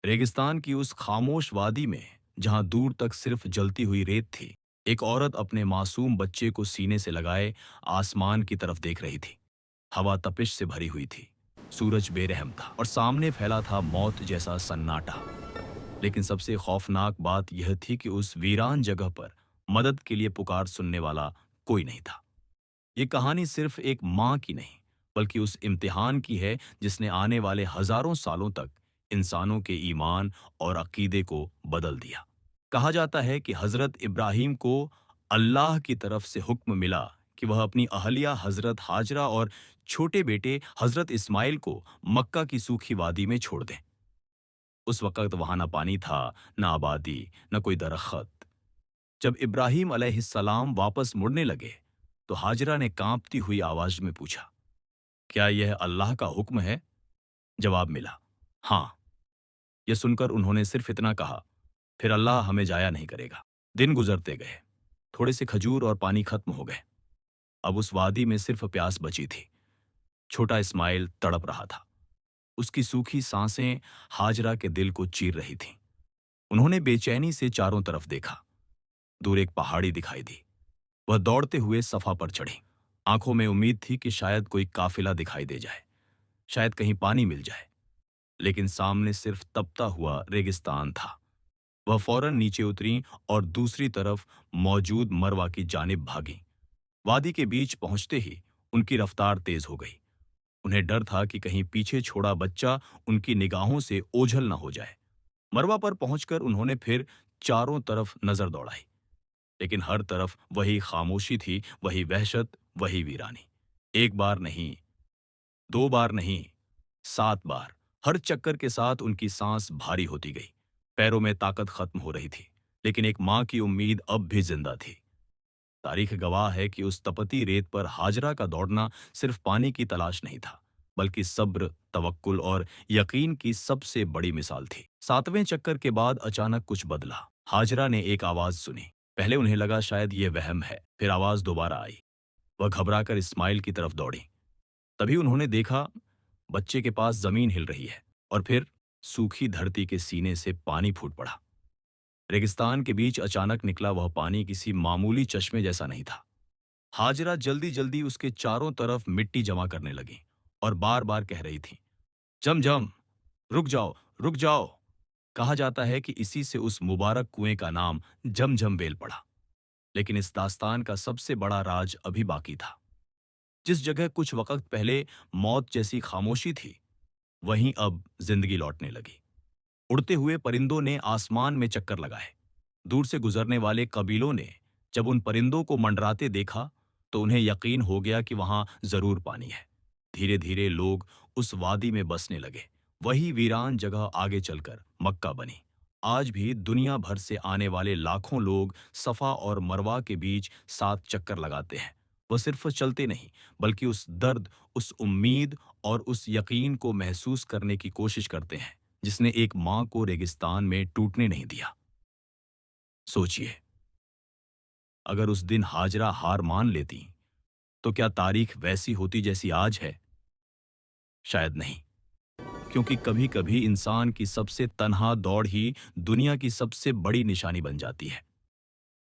रेगिस्तान की उस खामोश वादी में जहां दूर तक सिर्फ जलती हुई रेत थी, एक औरत अपने मासूम बच्चे को सीने से लगाए आसमान की तरफ देख रही थी। हवा तपिश से भरी हुई थी, सूरज बेरहम था और सामने फैला था मौत जैसा सन्नाटा। लेकिन सबसे खौफनाक बात यह थी कि उस वीरान जगह पर मदद के लिए पुकार सुनने वाला कोई नहीं था। ये कहानी सिर्फ एक माँ की नहीं, बल्कि उस इम्तिहान की है जिसने आने वाले हजारों सालों तक इंसानों के ईमान और अकीदे को बदल दिया। कहा जाता है कि हजरत इब्राहिम को अल्लाह की तरफ से हुक्म मिला कि वह अपनी अहलिया हजरत हाजरा और छोटे बेटे हजरत इस्माइल को मक्का की सूखी वादी में छोड़ दें। उस वक्त वहां न पानी था, न आबादी, न कोई दरख्त। जब इब्राहिम अलैहिस्सलाम वापस मुड़ने लगे तो हाजरा ने कांपती हुई आवाज में पूछा, क्या यह अल्लाह का हुक्म है? जवाब मिला, हाँ। यह सुनकर उन्होंने सिर्फ इतना कहा, फिर अल्लाह हमें जाया नहीं करेगा। दिन गुजरते गए, थोड़े से खजूर और पानी खत्म हो गए। अब उस वादी में सिर्फ प्यास बची थी। छोटा इस्माइल तड़प रहा था, उसकी सूखी सांसें हाजरा के दिल को चीर रही थीं। उन्होंने बेचैनी से चारों तरफ देखा। दूर एक पहाड़ी दिखाई दी। वह दौड़ते हुए सफा पर चढ़ी। आंखों में उम्मीद थी कि शायद कोई काफिला दिखाई दे जाए, शायद कहीं पानी मिल जाए। लेकिन सामने सिर्फ तपता हुआ रेगिस्तान था। वह फौरन नीचे उतरी और दूसरी तरफ मौजूद मरवा की जानिब भागी। वादी के बीच पहुंचते ही उनकी रफ्तार तेज हो गई। उन्हें डर था कि कहीं पीछे छोड़ा बच्चा उनकी निगाहों से ओझल न हो जाए। मरवा पर पहुंचकर उन्होंने फिर चारों तरफ नजर दौड़ाई, लेकिन हर तरफ वही खामोशी थी, वही वहशत, वही वीरानी। एक बार नहीं, दो बार नहीं, 7 बार। हर चक्कर के साथ उनकी सांस भारी होती गई, पैरों में ताकत खत्म हो रही थी। लेकिन एक माँ की उम्मीद अब भी जिंदा थी। तारीख गवाह है कि उस तपती रेत पर हाजरा का दौड़ना सिर्फ पानी की तलाश नहीं था, बल्कि सब्र, तवक्कुल और यकीन की सबसे बड़ी मिसाल थी। 7वें चक्कर के बाद अचानक कुछ बदला। हाजरा ने एक आवाज सुनी। पहले उन्हें लगा शायद ये वहम है, फिर आवाज दोबारा आई। वह घबराकर इस्माइल की तरफ दौड़ी। तभी उन्होंने देखा बच्चे के पास जमीन हिल रही है और फिर सूखी धरती के सीने से पानी फूट पड़ा। रेगिस्तान के बीच अचानक निकला वह पानी किसी मामूली चश्मे जैसा नहीं था। हाजरा जल्दी जल्दी उसके चारों तरफ मिट्टी जमा करने लगी और बार बार कह रही थी, जमजम, रुक जाओ, रुक जाओ। कहा जाता है कि इसी से उस मुबारक कुएं का नाम जमजम वेल पड़ा। लेकिन इस दास्तान का सबसे बड़ा राज अभी बाकी था। जिस जगह कुछ वक्त पहले मौत जैसी खामोशी थी, वहीं अब जिंदगी लौटने लगी। उड़ते हुए परिंदों ने आसमान में चक्कर लगाए। दूर से गुजरने वाले कबीलों ने जब उन परिंदों को मंडराते देखा तो उन्हें यकीन हो गया कि वहां जरूर पानी है। धीरे धीरे लोग उस वादी में बसने लगे। वही वीरान जगह आगे चलकर मक्का बनी। आज भी दुनिया भर से आने वाले लाखों लोग सफा और मरवा के बीच 7 चक्कर लगाते हैं। वह सिर्फ चलते नहीं, बल्कि उस दर्द, उस उम्मीद और उस यकीन को महसूस करने की कोशिश करते हैं जिसने एक माँ को रेगिस्तान में टूटने नहीं दिया। सोचिए, अगर उस दिन हाजरा हार मान लेती तो क्या तारीख वैसी होती जैसी आज है? शायद नहीं, क्योंकि कभी कभी इंसान की सबसे तन्हा दौड़ ही दुनिया की सबसे बड़ी निशानी बन जाती है।